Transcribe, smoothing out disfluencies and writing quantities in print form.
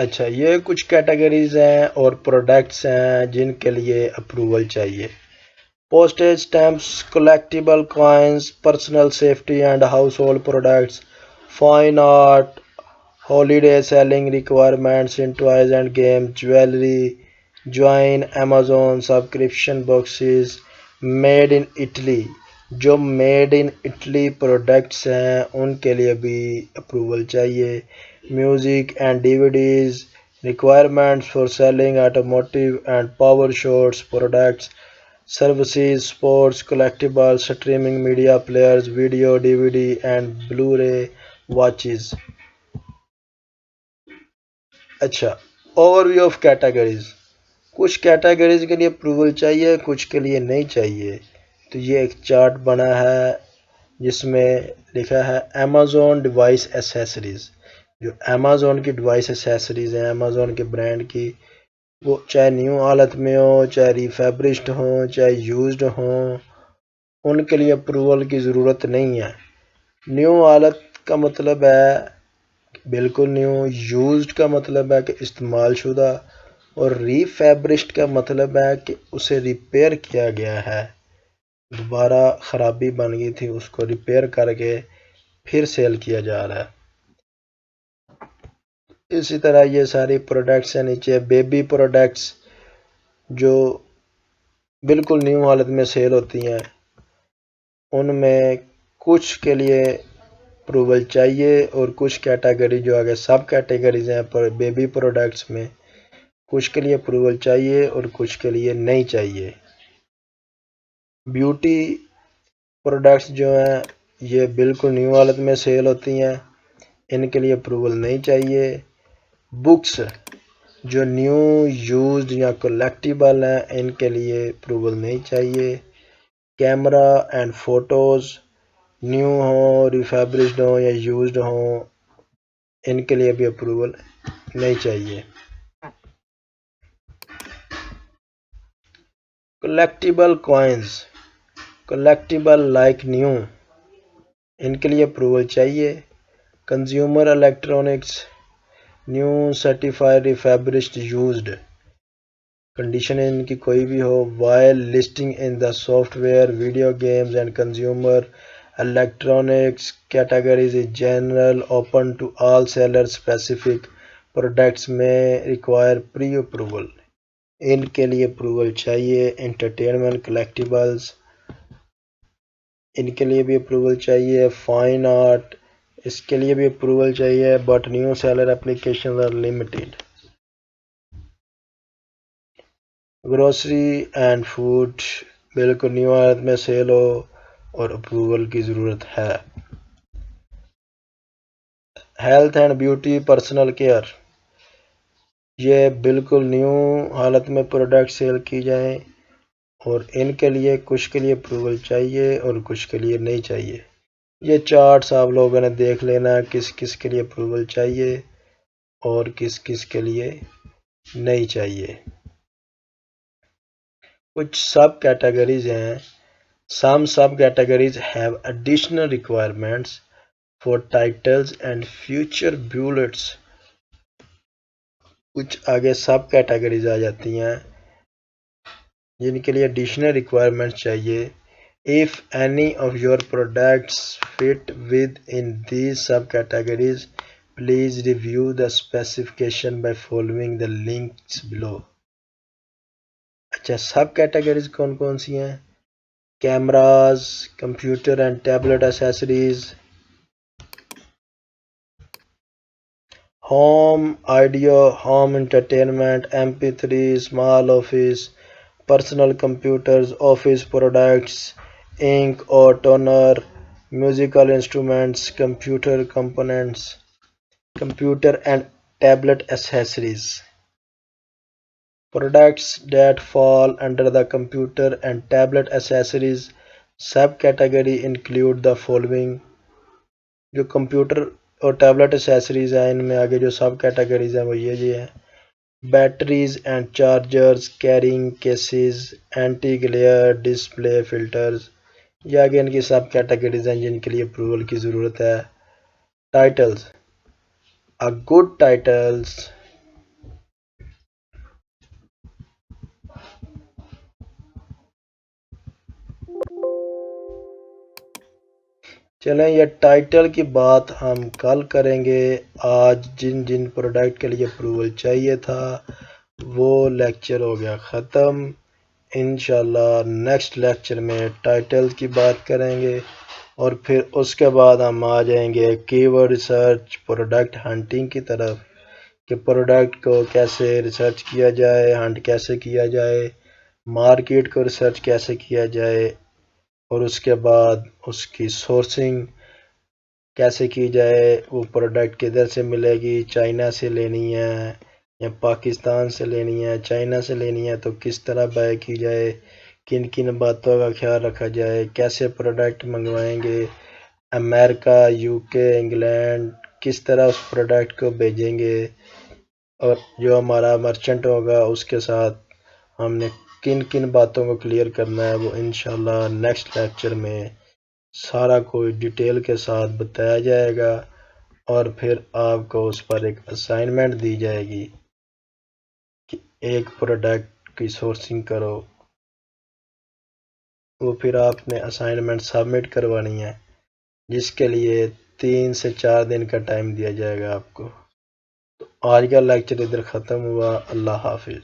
اچھا، یہ کچھ کیٹیگریز ہیں اور پروڈکٹس ہیں جن کے لیے اپروول چاہیے. postage stamps, collectible coins, personal safety and household products, fine art, holiday selling requirements in toys and games, jewelry, join Amazon subscription boxes, made in Italy. جو میڈ ان اٹلی پروڈکٹس ہیں ان کے لیے بھی approval چاہیے. Music and D V Ds requirements for selling automotive and power sports products services sports collectible streaming media players video D V D and blu-ray watches. اچھا، overview of categories. کچھ categories کے لیے approval چاہیے، کچھ کے لیے نہیں چاہیے. تو یہ ایک چارٹ بنا ہے جس میں لکھا ہے امیزون ڈیوائس ایسیسریز. جو امیزون کی ڈیوائس ایسیسریز ہیں امیزون کے برانڈ کی، وہ چاہے نیو حالت میں ہوں، چاہے ریفیبرشڈ ہوں، چاہے یوزڈ ہوں، ان کے لیے اپروول کی ضرورت نہیں ہے. نیو حالت کا مطلب ہے بالکل نیو، یوزڈ کا مطلب ہے کہ استعمال شدہ، اور ریفیبرشڈ کا مطلب ہے کہ اسے ریپیئر کیا گیا ہے، دوبارہ خرابی بن گئی تھی اس کو ریپیئر کر کے پھر سیل کیا جا رہا ہے. اسی طرح یہ ساری پروڈکٹس ہیں. نیچے بیبی پروڈکٹس جو بالکل نیو حالت میں سیل ہوتی ہیں، ان میں کچھ کے لیے اپروول چاہیے اور کچھ کیٹیگری جو آگے سب کیٹیگریز ہیں پر بیبی پروڈکٹس میں، کچھ کے لیے اپروول چاہیے اور کچھ کے لیے نہیں چاہیے. بیوٹی پروڈکٹس جو ہیں یہ بالکل نیو حالت میں سیل ہوتی ہیں، ان کے لیے اپروول نہیں چاہیے. بکس جو نیو یوزڈ یا کلیکٹیبل ہیں ان کے لیے اپروول نہیں چاہیے. کیمرہ اینڈ فوٹوز نیو ہوں، ریفیبرشڈ ہوں یا یوزڈ ہوں، ان کے لیے بھی اپروول نہیں چاہیے. Collectible coins collectible like new, ان کے لیے اپروول چاہیے. Consumer electronics new certified refurbished used, condition ان کی کوئی بھی ہو. While listing in the software video games and consumer electronics categories is general open to all seller specific products میں ریکوائر پری اپروول، ان کے لیے اپروول چاہیے. انٹرٹینمنٹ کلیکٹیبلز ان کے لیے بھی اپروول چاہیے. فائن آرٹ اس کے لیے بھی اپروول چاہیے but new seller application are limited. Grocery and food بالکل نیو حالت میں سیل ہو اور اپروول کی ضرورت ہے. Health and beauty personal care یہ بالکل نیو حالت میں پروڈکٹ سیل کی جائیں اور ان کے لیے کچھ کے لیے اپروول چاہیے اور کچھ کے لیے نہیں چاہیے. یہ چارٹس آپ لوگوں نے دیکھ لینا کس کس کے لیے اپروول چاہیے اور کس کس کے لیے نہیں چاہیے. کچھ سب کیٹیگریز ہیں. Some subcategories have additional requirements for titles and future bullets. کچھ آگے سب کیٹیگریز آ جاتی ہیں جن کے لیے additional requirements چاہیے. If any of your products fit within these subcategories, please review the specification by following the links below. اچھا، سب categories کون کون سی ہیں؟ Cameras, computer and tablet accessories, home audio home entertainment MP3 small office personal computers office products ink اور toner musical instruments computer components computer and tablet accessories. Products that fall under the computer and tablet accessories subcategory include the following. جو computer اور tablet accessories ہیں ان میں آگے جو سب categories ہیں وہ یہ ہیں. Batteries and chargers carrying cases anti glare display filters, یہ آگے ان کی سب کیٹیگریز ہیں جن کے لیے اپروول کی ضرورت ہے. ٹائٹلز A good titles چلیں یہ ٹائٹل کی بات ہم کل کریں گے. آج جن جن پروڈکٹ کے لیے اپروول چاہیے تھا وہ لیکچر ہو گیا ختم. انشاءاللہ نیکسٹ لیکچر میں ٹائٹل کی بات کریں گے اور پھر اس کے بعد ہم آ جائیں گے کی ورڈ ریسرچ پروڈکٹ ہنٹنگ کی طرف کہ پروڈکٹ کو کیسے ریسرچ کیا جائے، ہنٹ کیسے کیا جائے، مارکیٹ کو ریسرچ کیسے کیا جائے، اور اس کے بعد اس کی سورسنگ کیسے کی جائے. وہ پروڈکٹ کدھر سے ملے گی، چائنا سے لینی ہے یا پاکستان سے لینی ہے. چائنا سے لینی ہے تو کس طرح بائی کی جائے، کن کن باتوں کا خیال رکھا جائے، کیسے پروڈکٹ منگوائیں گے، امریکہ، یو کے، انگلینڈ کس طرح اس پروڈکٹ کو بھیجیں گے، اور جو ہمارا مرچنٹ ہوگا اس کے ساتھ ہم نے کن کن باتوں کو کلیئر کرنا ہے وہ انشاءاللہ نیکسٹ لیکچر میں سارا کوئی ڈیٹیل کے ساتھ بتایا جائے گا. اور پھر آپ کو اس پر ایک اسائنمنٹ دی جائے گی کہ ایک پروڈکٹ کی سورسنگ کرو. وہ پھر آپ نے اسائنمنٹ سبمٹ کروانی ہے جس کے لیے 3 سے 4 دن کا ٹائم دیا جائے گا آپ کو. تو آج کا لیکچر ادھر ختم ہوا. اللہ حافظ.